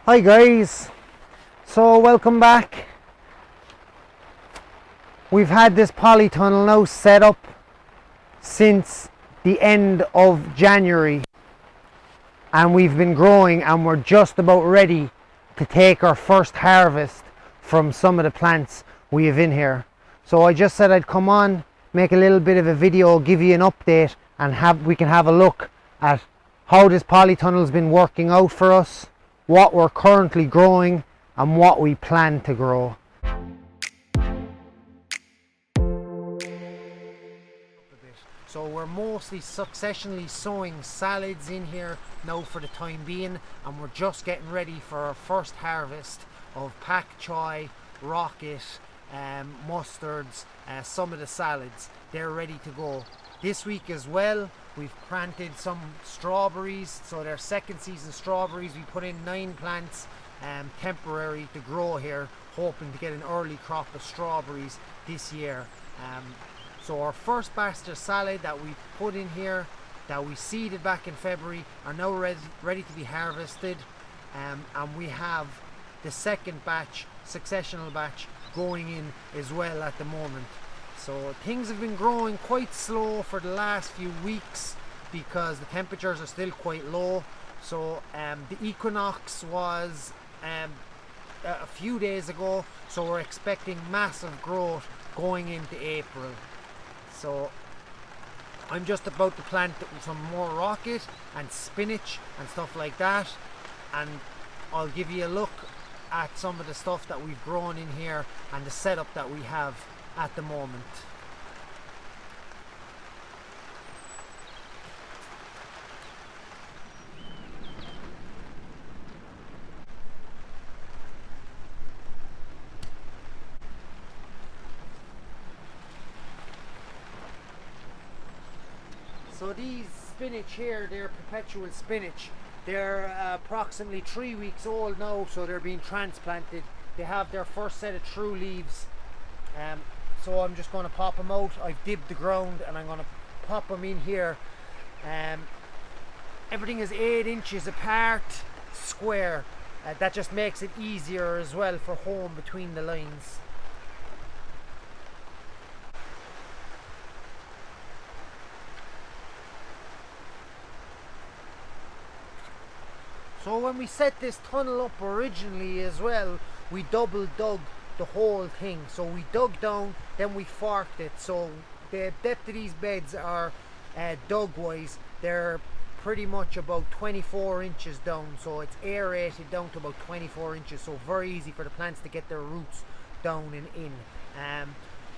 Hi guys, so welcome back. We've had this polytunnel now set up since the end of January and we've been growing and we're just about ready to take our first harvest from some of the plants we have in here. So I just said I'd come on, make a little bit of a video, give you an update, and we can have a look at how this polytunnel's been working out for us, what we're currently growing and what we plan to grow. So we're mostly successionally sowing salads in here now for the time being, and we're just getting ready for our first harvest of pak choi, rocket, mustards, some of the salads. They're ready to go. This week as well we've planted some strawberries, so they're second season strawberries. We put in 9 plants temporary to grow here, hoping to get an early crop of strawberries this year. So our first batch of salad that we put in here, that we seeded back in February, are now ready to be harvested, and we have the second batch, successional batch, going in as well at the moment. So things have been growing quite slow for the last few weeks because the temperatures are still quite low. So the equinox was a few days ago, so we're expecting massive growth going into April. So I'm just about to plant some more rocket and spinach and stuff like that, and I'll give you a look at some of the stuff that we've grown in here and the setup that we have at the moment. So these spinach here, they're perpetual spinach. They're approximately 3 weeks old now, so they're being transplanted. They have their first set of true leaves. So I'm just going to pop them out. I've dibbed the ground and I'm going to pop them in here. Everything is 8 inches apart, square. That just makes it easier as well for home between the lines. So when we set this tunnel up originally as well, we double dug the whole thing. So we dug down, then we forked it. So the depth of these beds are dug wise, they're pretty much about 24 inches down. So it's aerated down to about 24 inches. So very easy for the plants to get their roots down and in.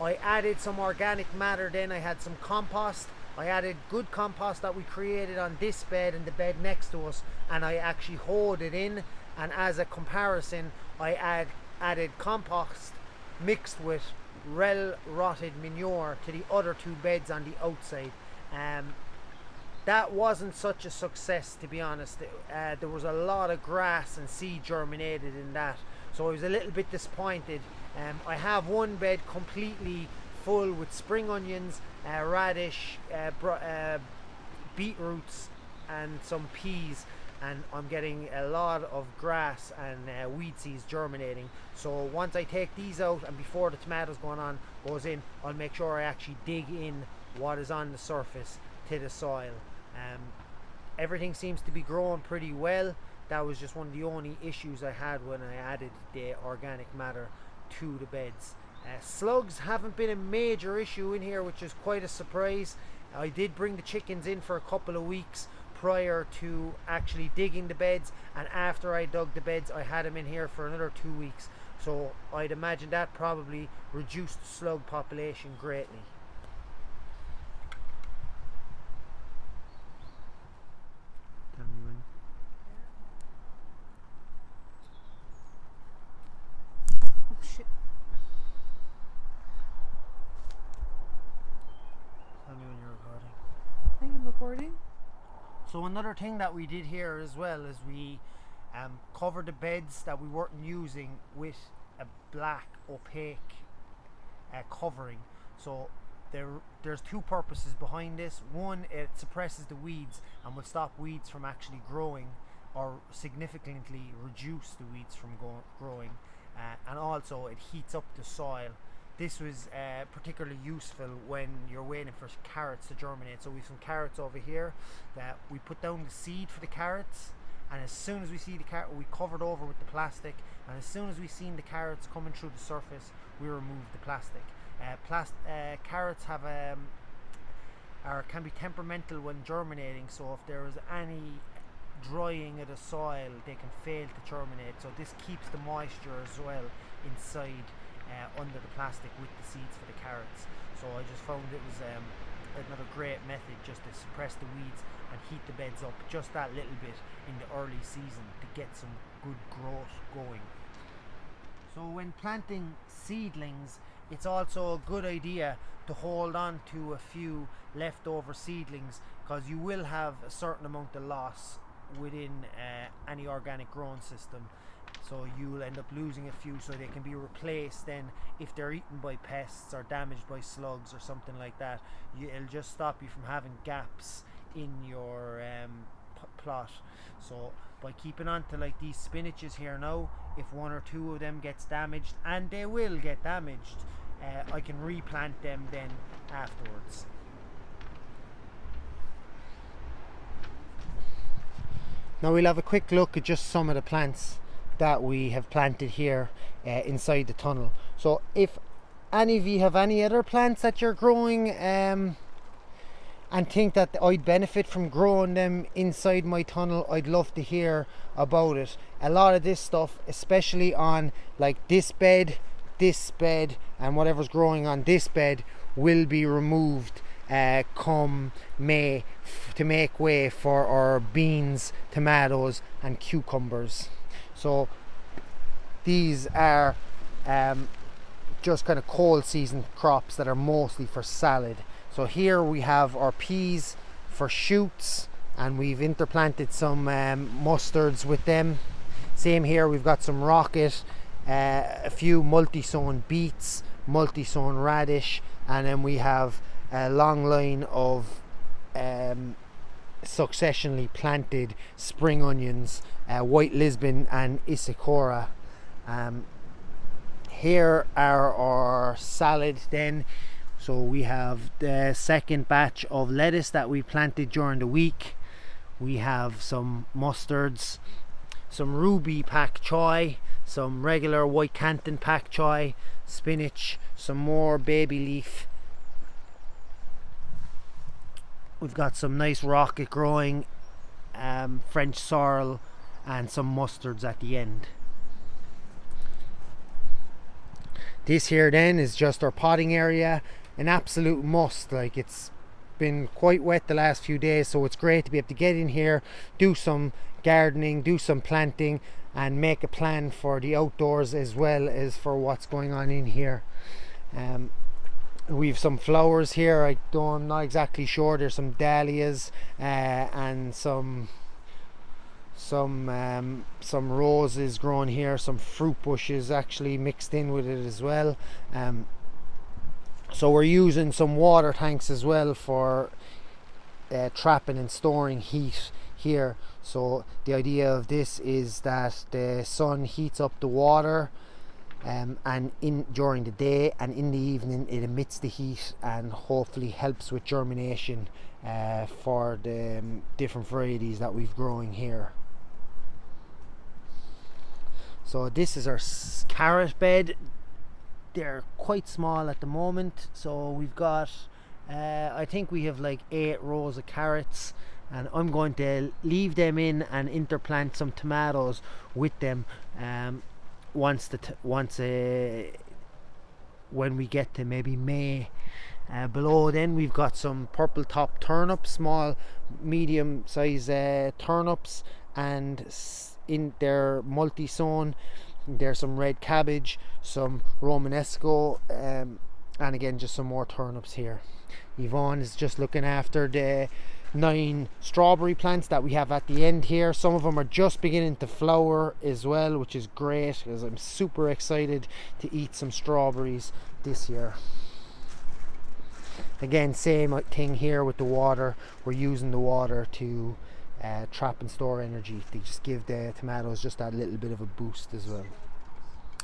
I added some organic matter then. I had some compost. I added good compost that we created on this bed and the bed next to us, and I actually hoed it in, and as a comparison I added compost mixed with rotted manure to the other 2 beds on the outside. That wasn't such a success, to be honest. There was a lot of grass and seed germinated in that, so I was a little bit disappointed. I have one bed completely full with spring onions, radish, beetroots and some peas, and I'm getting a lot of grass and weed seeds germinating. So once I take these out and before the tomatoes goes in, I'll make sure I actually dig in what is on the surface to the soil. Everything seems to be growing pretty well. That was just one of the only issues I had when I added the organic matter to the beds. Slugs haven't been a major issue in here, which is quite a surprise. I did bring the chickens in for a couple of weeks prior to actually digging the beds, and after I dug the beds I had them in here for another 2 weeks, so I'd imagine that probably reduced the slug population greatly. Recording. So another thing that we did here as well is we covered the beds that we weren't using with a black opaque covering. So there's 2 purposes behind this. One, it suppresses the weeds and will stop weeds from actually growing or significantly reduce the weeds from growing, and also it heats up the soil. This was particularly useful when you're waiting for carrots to germinate. So we have some carrots over here that we put down the seed for the carrots, and as soon as we see the carrot, we covered over with the plastic, and as soon as we seen the carrots coming through the surface, we removed the plastic. Carrots have can be temperamental when germinating, so if there is any drying of the soil, they can fail to germinate. So this keeps the moisture as well inside under the plastic with the seeds for the carrots. So I just found it was another great method just to suppress the weeds and heat the beds up just that little bit in the early season to get some good growth going. So when planting seedlings, it's also a good idea to hold on to a few leftover seedlings, because you will have a certain amount of loss within any organic growing system. So you'll end up losing a few, so they can be replaced then if they're eaten by pests or damaged by slugs or something like that. It'll just stop you from having gaps in your plot. So by keeping on to like these spinaches here now, if one or two of them gets damaged, and they will get damaged, I can replant them then afterwards. Now we'll have a quick look at just some of the plants that we have planted here inside the tunnel. So if any of you have any other plants that you're growing and think that I'd benefit from growing them inside my tunnel, I'd love to hear about it. A lot of this stuff, especially on like this bed, and whatever's growing on this bed, will be removed come May to make way for our beans, tomatoes and cucumbers. So these are just kind of cold season crops that are mostly for salad. So here we have our peas for shoots, and we've interplanted some mustards with them. Same here, we've got some rocket, a few multi-sown beets, multi-sown radish, and then we have a long line of successionally planted spring onions, white Lisbon and Issaquora. Here are our salad then. So we have the second batch of lettuce that we planted during the week. We have some mustards, some ruby pak choi, some regular white Canton pak choi, spinach, some more baby leaf. We've got some nice rocket growing French sorrel and some mustards at the end. This here then is just our potting area. An absolute must. Like, it's been quite wet the last few days, so it's great to be able to get in here, do some gardening, do some planting, and make a plan for the outdoors as well as for what's going on in here. We've some flowers here. I'm not exactly sure. There's some dahlias and some roses growing here, some fruit bushes actually mixed in with it as well. So we're using some water tanks as well for trapping and storing heat here. So the idea of this is that the sun heats up the water and during the day, and in the evening it emits the heat and hopefully helps with germination for the different varieties that we've growing here. So this is our carrot bed. They're quite small at the moment, so we've got I think we have like 8 rows of carrots, and I'm going to leave them in and interplant some tomatoes with them when we get to maybe May. Below then we've got some purple top turnips, small medium size turnips, and in their multi-sown. There's some red cabbage, some Romanesco, and again just some more turnips here. Yvonne is just looking after the 9 strawberry plants that we have at the end here. Some of them are just beginning to flower as well, which is great because I'm super excited to eat some strawberries this year. Again, same thing here with the water. We're using the water to trap and store energy. They just give the tomatoes just that little bit of a boost as well.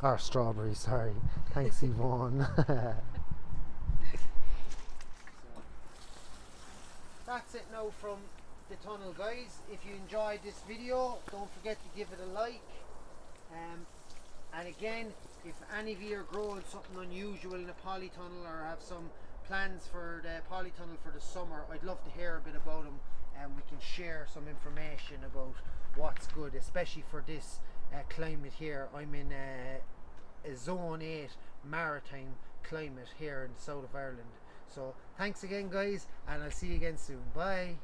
Or strawberries, sorry. Thanks, Yvonne. That's it now from the tunnel, guys. If you enjoyed this video, don't forget to give it a like. And again, if any of you are growing something unusual in a polytunnel or have some plans for the polytunnel for the summer, I'd love to hear a bit about them, and we can share some information about what's good, especially for this climate here. I'm in a zone 8 maritime climate here in the south of Ireland. So thanks again, guys, and I'll see you again soon. Bye.